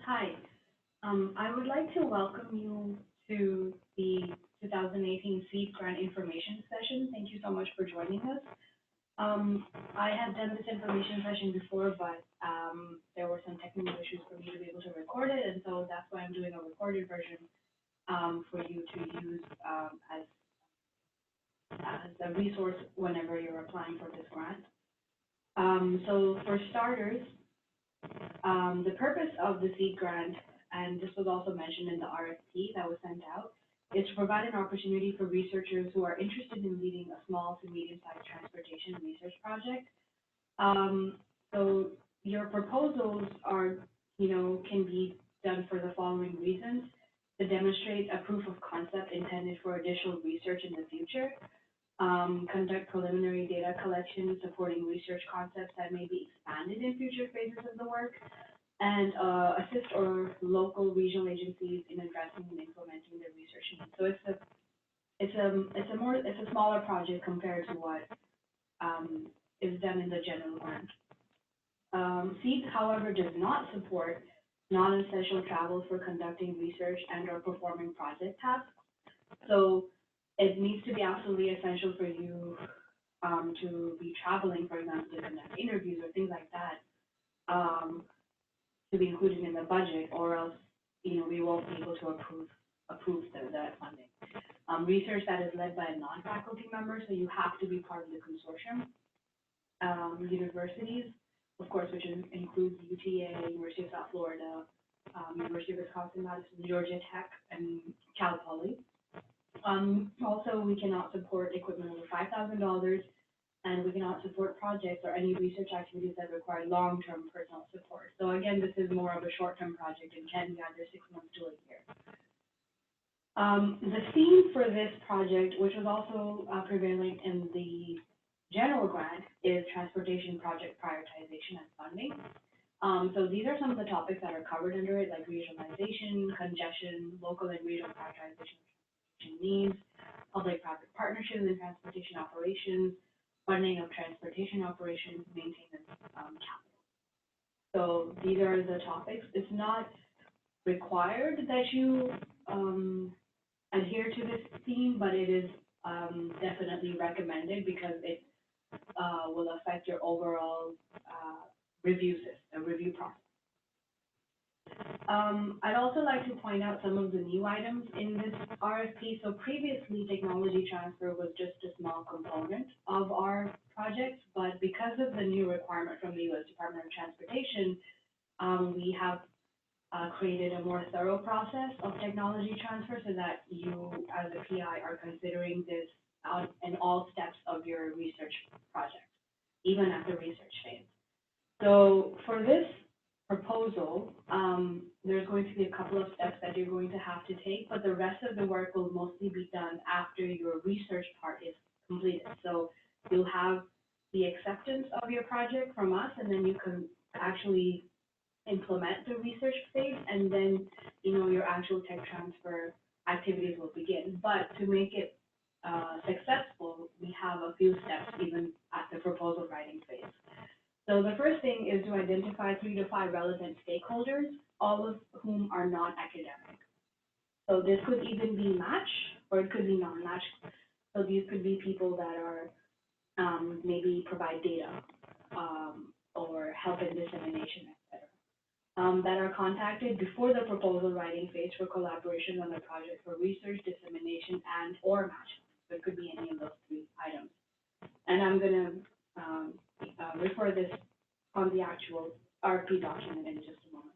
Hi, I would like to welcome you to the 2018 SEED Grant Information Session. Thank you so much for joining us. I have done this information session before, but there were some technical issues for me to be able to record it, and so that's why I'm doing a recorded version for you to use as a resource whenever you're applying for this grant. So for starters, the purpose of the SEED grant, and this was also mentioned in the RFP that was sent out, is to provide an opportunity for researchers who are interested in leading a small to medium-sized transportation research project. So your proposals are, can be done for the following reasons: to demonstrate a proof of concept intended for additional research in the future, conduct preliminary data collection supporting research concepts that may be expanded in future phases of the work, and assist or local regional agencies in addressing and implementing their research needs. So it's a smaller project compared to what is done in the general grant. SEED, however, does not support non-essential travel for conducting research and or performing project tasks. So it needs to be absolutely essential for you to be traveling, for example, to conduct interviews or things like that, to be included in the budget, or else we won't be able to approve that funding. Research that is led by a non-faculty member, so you have to be part of the consortium. Universities, of course, which includes UTA, University of South Florida, University of Wisconsin-Madison, Georgia Tech, and Cal Poly. Also, we cannot support equipment over $5,000, and we cannot support projects or any research activities that require long-term personal support. So again, this is more of a short-term project and can be either 6 months to a year. The theme for this project, which was also prevailing in the general grant, is transportation project prioritization and funding. So these are some of the topics that are covered under it, like regionalization, congestion, local and regional prioritization needs, public-private partnerships in transportation operations, funding of transportation operations, maintenance, capital. So these are the topics. It's not required that you adhere to this theme, but it is definitely recommended because it will affect your overall review process. I'd also like to point out some of the new items in this RFP. So previously, technology transfer was just a small component of our project, but because of the new requirement from the U.S. Department of Transportation, we have created a more thorough process of technology transfer so that you, as a PI, are considering this in all steps of your research project, even at the research phase. So for this proposal, there's going to be a couple of steps that you're going to have to take, but the rest of the work will mostly be done after your research part is completed. So you'll have the acceptance of your project from us, and then you can actually implement the research phase, and then your actual tech transfer activities will begin. But to make it successful, we have a few steps even at the proposal writing phase. So the first thing is to identify 3 to 5 relevant stakeholders, all of whom are non-academic. So this could even be match, or it could be non-match. So these could be people that are maybe provide data or help in dissemination, etc. That are contacted before the proposal writing phase for collaboration on the project for research, dissemination, and or match. So it could be any of those 3 items. And I'm going to refer this on the actual RFP document in just a moment.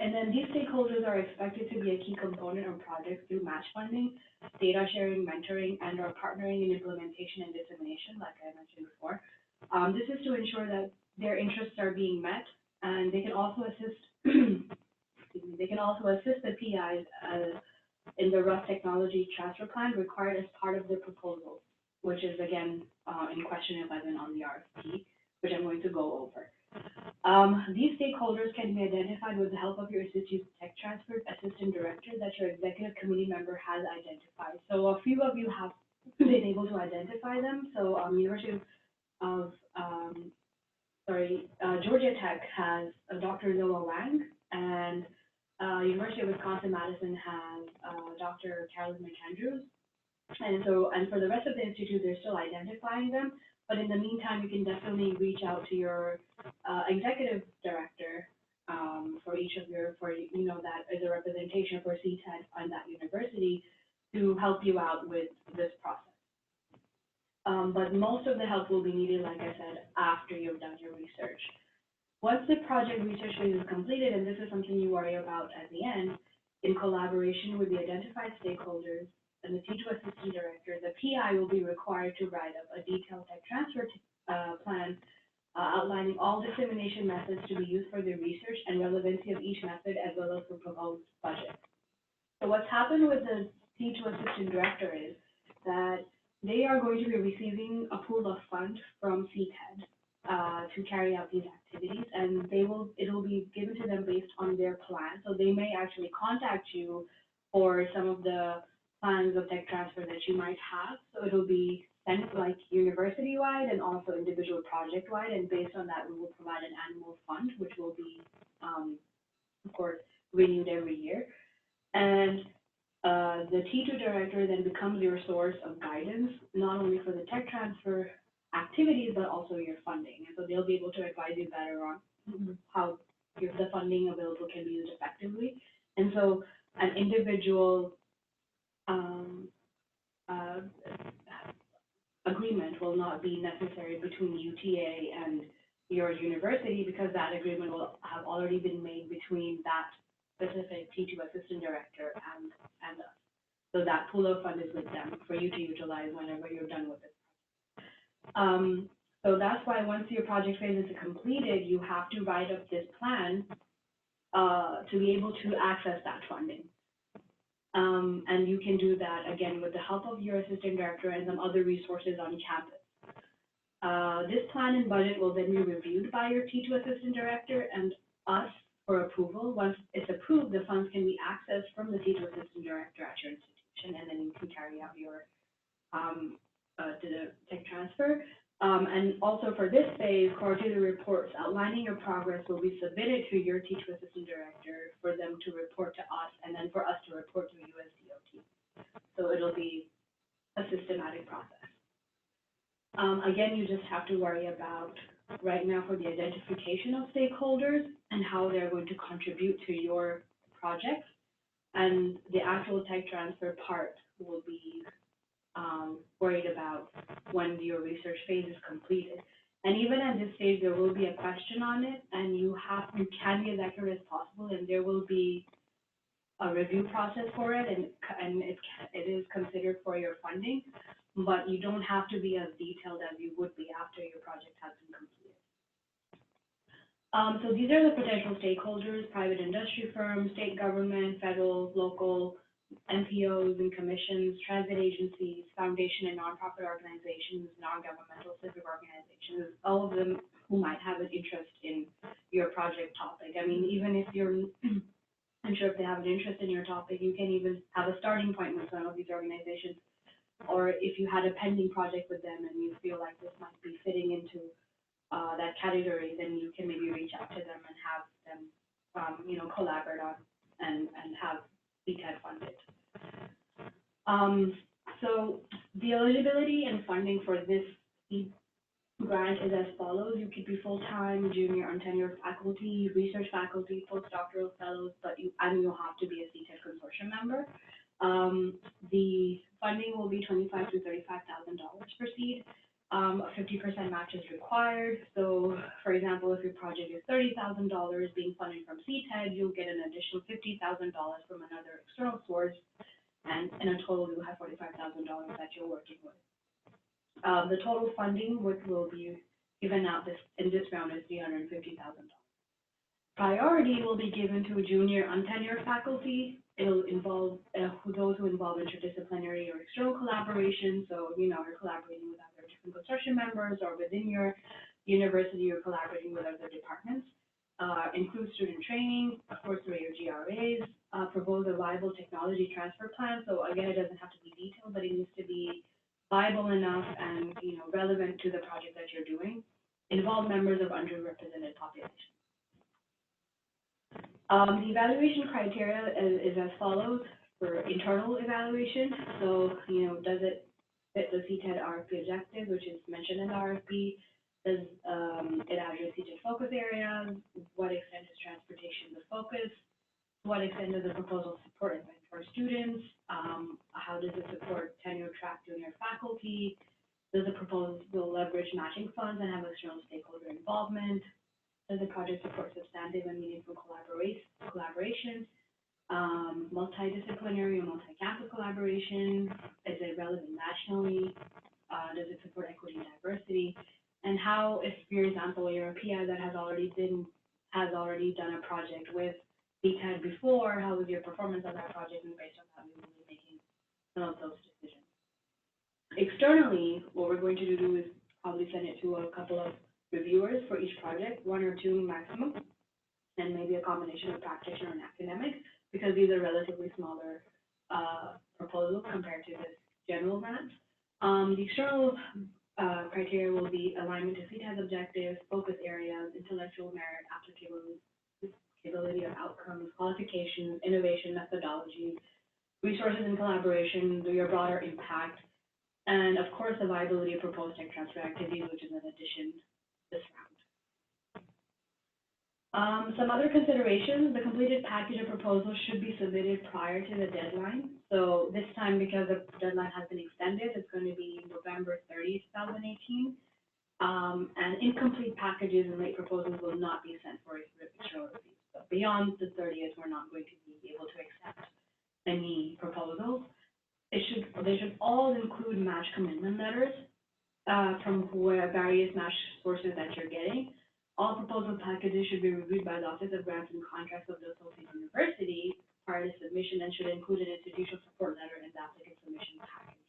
And then these stakeholders are expected to be a key component of projects through match funding, data sharing, mentoring, and or partnering in implementation and dissemination, like I mentioned before. This is to ensure that their interests are being met, and they can also assist they can also assist the PIs in the rough technology transfer plan required as part of the proposal, which is again in question 11 on the RFP, which I'm going to go over. These stakeholders can be identified with the help of your Institute's Tech Transfer Assistant Director that your executive committee member has identified. So a few of you have been able to identify them. So University of Georgia Tech has Dr. Noah Wang, And University of Wisconsin-Madison has Dr. Carolyn McAndrews. And for the rest of the institute, they're still identifying them. But in the meantime, you can definitely reach out to your executive director for each of that is a representation for CTEDD on that university to help you out with this process. But most of the help will be needed, like I said, after you've done your research. Once the project research phase is completed, and this is something you worry about at the end, in collaboration with the identified stakeholders and the T2 Assistant Director, the PI will be required to write up a detailed tech transfer plan outlining all dissemination methods to be used for the research and relevancy of each method, as well as the proposed budget. So what's happened with the T2 Assistant Director is that they are going to be receiving a pool of funds from CTEDD to carry out these activities, and it'll be given to them based on their plan. So they may actually contact you for some of the plans of tech transfer that you might have. So it'll be sent like university-wide and also individual project-wide, and based on that, we will provide an annual fund, which will be, of course, renewed every year. And the T2 director then becomes your source of guidance, not only for the tech transfer activities, but also your funding. And so they'll be able to advise you better on how the funding available can be used effectively. And so an individual agreement will not be necessary between UTA and your university, because that agreement will have already been made between that specific T2 assistant director and us. So that pool of fund is with them for you to utilize whenever you're done with it. So that's why once your project phase is completed, you have to write up this plan to be able to access that funding. And you can do that, again, with the help of your assistant director and some other resources on campus. This plan and budget will then be reviewed by your T2 assistant director and us for approval. Once it's approved, the funds can be accessed from the T2 assistant director at your institution, and then you can carry out your tech transfer. And also for this phase, quarterly reports outlining your progress will be submitted to your T2 assistant director for them to report to us, and then for us to report to USDOT. So it'll be a systematic process. Again, you just have to worry about right now for the identification of stakeholders and how they're going to contribute to your project, and the actual tech transfer part will be worried about when your research phase is completed. And even at this stage, there will be a question on it, and you can be as accurate as possible, and there will be a review process for it, and it is considered for your funding, but you don't have to be as detailed as you would be after your project has been completed. So these are the potential stakeholders: private industry firms, state government, federal, local, NPOs and commissions, transit agencies, foundation and nonprofit organizations, non-governmental civic organizations, all of them who might have an interest in your project topic. I mean, even if you're unsure if they have an interest in your topic, you can even have a starting point with one of these organizations. Or if you had a pending project with them and you feel like this might be fitting into that category, then you can maybe reach out to them and have them, collaborate on and have CTEDD funded. So the eligibility and funding for this grant is as follows. You could be full-time, junior, untenured faculty, research faculty, postdoctoral fellows, but you'll have to be a CTEDD consortium member. The funding will be $25,000 to $35,000 for SEED. A 50% match is required. So, for example, if your project is $30,000 being funded from CTEDD, you'll get an additional $50,000 from another external source, and in a total, you'll have $45,000 that you're working with. The total funding which will be given out in this round is $350,000. Priority will be given to junior untenured faculty. It'll involve those who involve interdisciplinary or external collaboration. So, you're collaborating with other different consortium members, or within your university, you're collaborating with other departments. Include student training, of course, through your GRAs. Propose a viable technology transfer plan. So again, it doesn't have to be detailed, but it needs to be viable enough and relevant to the project that you're doing. Involve members of underrepresented populations. The evaluation criteria is as follows for internal evaluation. So, does it fit the CTEDD RFP objective, which is mentioned in the RFP? Does it address CTEDD focus areas? What extent is transportation the focus? To what extent does the proposal support and mentor students? How does it support tenure track junior faculty? Does the proposal leverage matching funds and have external stakeholder involvement? Does the project support substantive and meaningful collaboration, multidisciplinary or multi-campus collaboration? Is it relevant nationally? Does it support equity and diversity? And how, if, for example, you're a PI that has already done a project with CTEDD before, how was your performance on that project, and based on that, we will be making some of those decisions. Externally, what we're going to do is probably send it to a couple of reviewers for each project, 1 or 2 maximum, and maybe a combination of practitioner and academic, because these are relatively smaller proposals compared to this general grant. The external criteria will be alignment to CTEDD objectives, focus areas, intellectual merit, applicability of outcomes, qualifications, innovation methodologies, resources and collaboration, your broader impact, and of course the viability of proposed tech transfer activities, which is an addition this round. Some other considerations: the completed package of proposals should be submitted prior to the deadline. So this time, because the deadline has been extended, it's going to be November 30th, 2018. And incomplete packages and late proposals will not be sent for external review. So beyond the 30th, we're not going to be able to accept any proposals. They should all include match commitment letters from various match sources that you're getting. All proposal packages should be reviewed by the Office of Grants and Contracts of the Associate University prior to submission and should include an institutional support letter in the applicant submission package.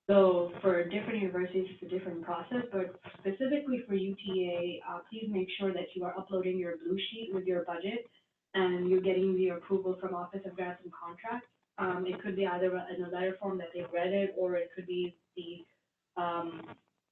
So for different universities, it's a different process, but specifically for UTA, please make sure that you are uploading your blue sheet with your budget and you're getting the approval from Office of Grants and Contracts. It could be either in a letter form that they've read it, or it could be the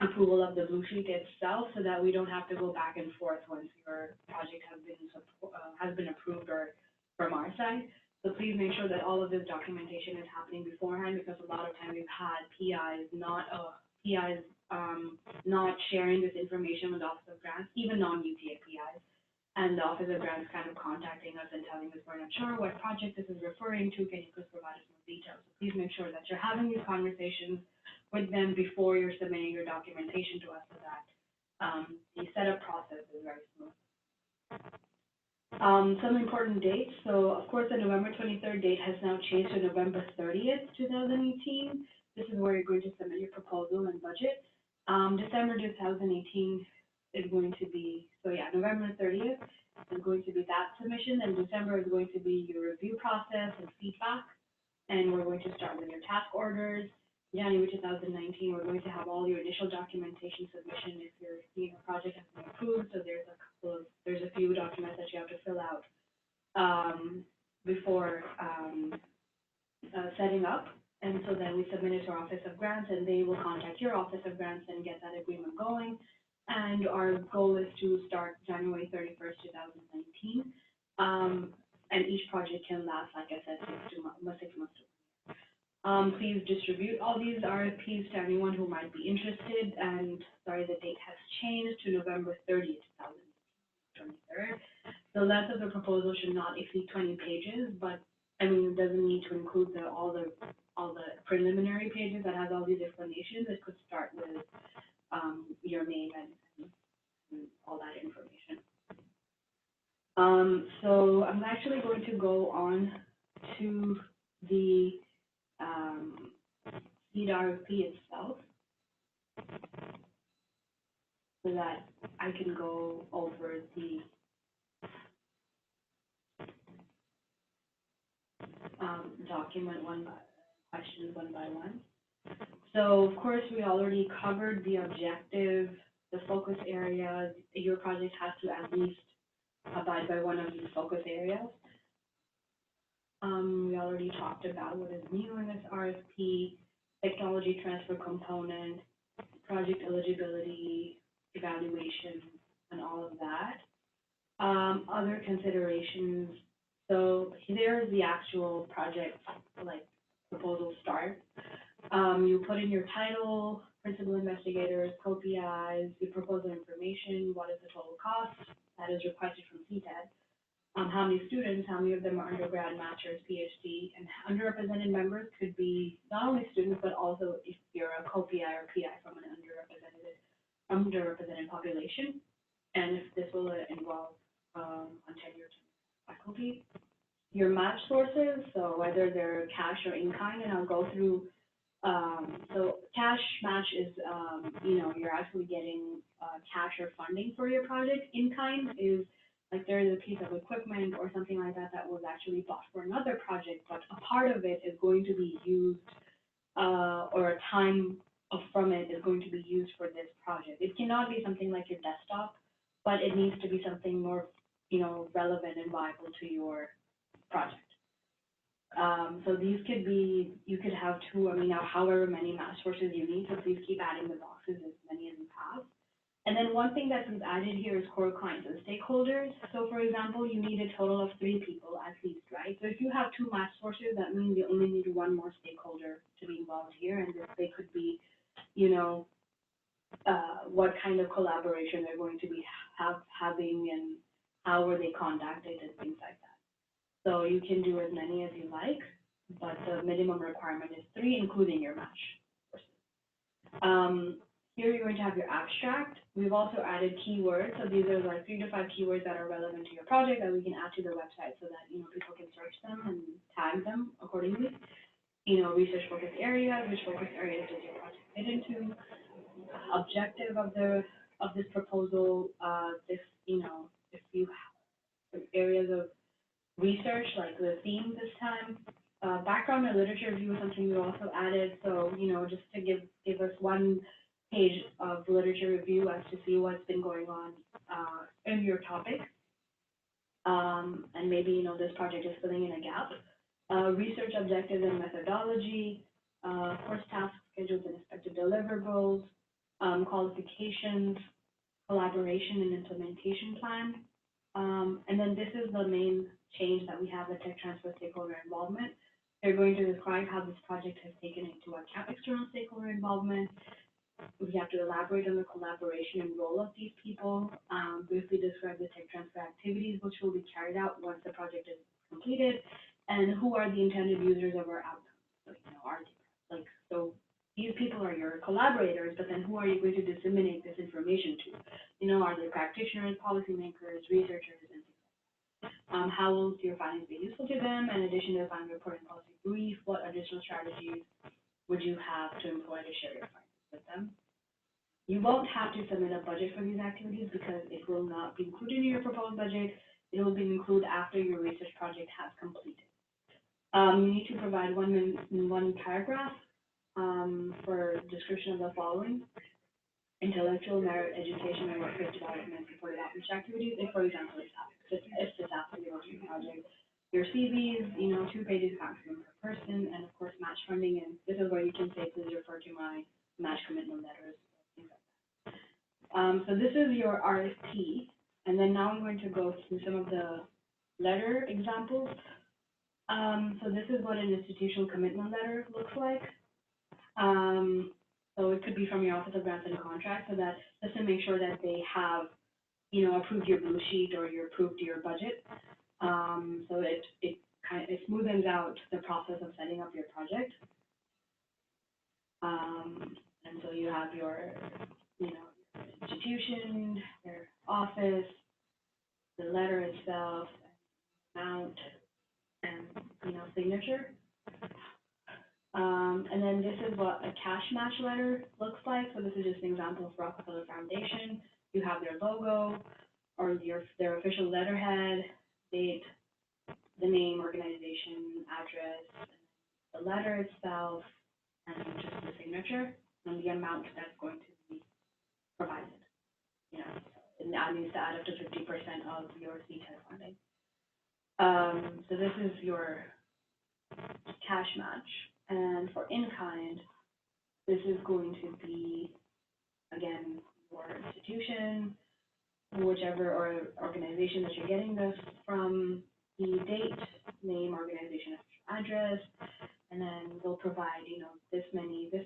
approval of the blue sheet itself, so that we don't have to go back and forth once your project has been approved or from our side. So please make sure that all of this documentation is happening beforehand, because a lot of times we've had PIs not sharing this information with the Office of Grants, even non-UTA PIs, and the Office of Grants kind of contacting us and telling us we're not sure what project this is referring to. Can you please provide us more details? So please make sure that you're having these conversations with them before you're submitting your documentation to us, so that the setup process is very smooth. Some important dates. So, of course, the November 23rd date has now changed to November 30th, 2018. This is where you're going to submit your proposal and budget. December 2018 is going to be, November 30th is going to be that submission, and December is going to be your review process and feedback, and we're going to start with your task orders. January 2019, we're going to have all your initial documentation submission if your project has been approved. So there's a few documents that you have to fill out before setting up, and so then we submit it to our Office of Grants, and they will contact your Office of Grants and get that agreement going. And our goal is to start January 31st, 2019, and each project can last, like I said, 6 months. Please distribute all these RFPs to anyone who might be interested. And sorry, the date has changed to November 30th, 2023. The length of the proposal should not exceed 20 pages, but I mean, it doesn't need to include all the preliminary pages that has all these explanations. It could start with your name and all that information. So I'm actually going to go on to the SEED RFP itself, so that I can go over the document questions one by one. So of course we already covered the objective, the focus areas. Your project has to at least abide by one of these focus areas. We already talked about what is new in this RFP, technology transfer component, project eligibility, evaluation, and all of that. Other considerations, so here's the actual project, like, proposal start. You put in your title, principal investigators, co-PIs, your proposal information, what is the total cost that is requested from CTEDD, how many students, how many of them are undergrad, master's, PhD, and underrepresented members could be not only students, but also if you're a co-PI or PI from an underrepresented population, and if this will involve untenured faculty. Your match sources, so whether they're cash or in-kind, and I'll go through. So cash match is, you're actually getting cash or funding for your project. In-kind is like there is a piece of equipment or something like that that was actually bought for another project, but a part of it is going to be used, or a time from it is going to be used for this project. It cannot be something like your desktop, but it needs to be something more, relevant and viable to your project. So these could be, you could have two, however many match sources you need, so please keep adding the boxes, as many as you have. And then one thing that we've added here is core clients and stakeholders. So for example, you need a total of 3 people at least, right? So if you have 2 match sources, that means you only need 1 more stakeholder to be involved here, and they could be, what kind of collaboration they're going to be having, and how were they contacted, and things like that. So you can do as many as you like, but the minimum requirement is 3, including your match. Here you're going to have your abstract. We've also added keywords. So these are like 3 to 5 keywords that are relevant to your project that we can add to the website so that, people can search them and tag them accordingly. Research focus areas, which focus areas does your project fit into? Objective of this proposal, if you have areas of research, like the theme this time. Background and literature review is something we also added, so, just to give us 1 page of literature review as to see what's been going on in your topic. And maybe, this project is filling in a gap. Research objectives and methodology, course tasks, schedules and expected deliverables, qualifications, collaboration and implementation plan. And then this is the main change that we have, the tech transfer stakeholder involvement. They're going to describe how this project has taken into account external stakeholder involvement. We have to elaborate on the collaboration and role of these people, briefly describe the tech transfer activities which will be carried out once the project is completed, and who are the intended users of our outcomes. So, these people are your collaborators, but then who are you going to disseminate this information to? Are they practitioners, policymakers, researchers, and things like that? How will your findings be useful to them? In addition to the finding report and policy brief, what additional strategies would you have to employ to share your findings with them? You won't have to submit a budget for these activities because it will not be included in your proposed budget. It will be included after your research project has completed. You need to provide one paragraph for description of the following: intellectual merit, education, and workplace development supported outreach activities. If, for example, if this happens to be a project, your CVs, 2 pages maximum per person, and of course match funding. And this is where you can say, please refer to my match commitment letters, things like that. So this is your RFP, and then now I'm going to go through some of the letter examples. So this is what an institutional commitment letter looks like. So it could be from your Office of Grants and Contracts, so that just to make sure that they have, approved your blue sheet or approved your budget. So it smoothens out the process of setting up your project. And so you have your, institution, your office, the letter itself, amount, and, signature. And then this is what a cash match letter looks like. So this is just an example for Rockefeller Foundation. You have their logo or their official letterhead, date, the name, organization, address, the letter itself, and just the signature and the amount that's going to be provided. And that needs to add up to 50% of your CTEDD funding. So this is your cash match. And for in-kind, this is going to be, again, your institution, whichever or organization that you're getting this from, the date, name, organization, address, and then they'll provide, this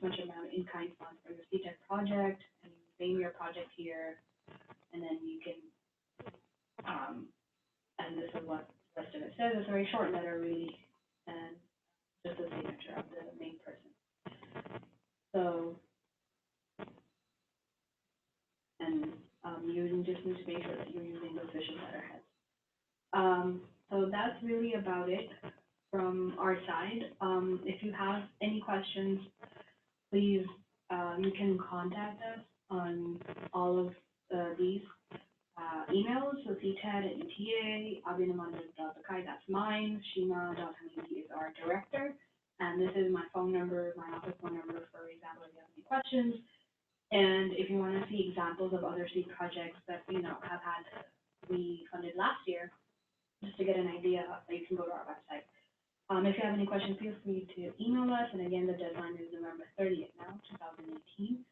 much amount in kind funds for the CTEDD project, and you name your project here, and then you can, and this is what the rest of it says. It's a very short letter, really, and just a signature of the main person. So, and you just need to make sure that you're using the official letterhead. So that's really about it from our side. If you have any questions, please, you can contact us on all of these emails. So CTEDD@UTA, abhinamanda.bakai, that's mine. Shima.hamidi is our director. And this is my phone number, my office phone number, for example, if you have any questions. And if you want to see examples of other SEED projects that, we funded last year, just to get an idea, you can go to our website. If you have any questions, feel free to email us. And again, the deadline is November 30th now, 2018.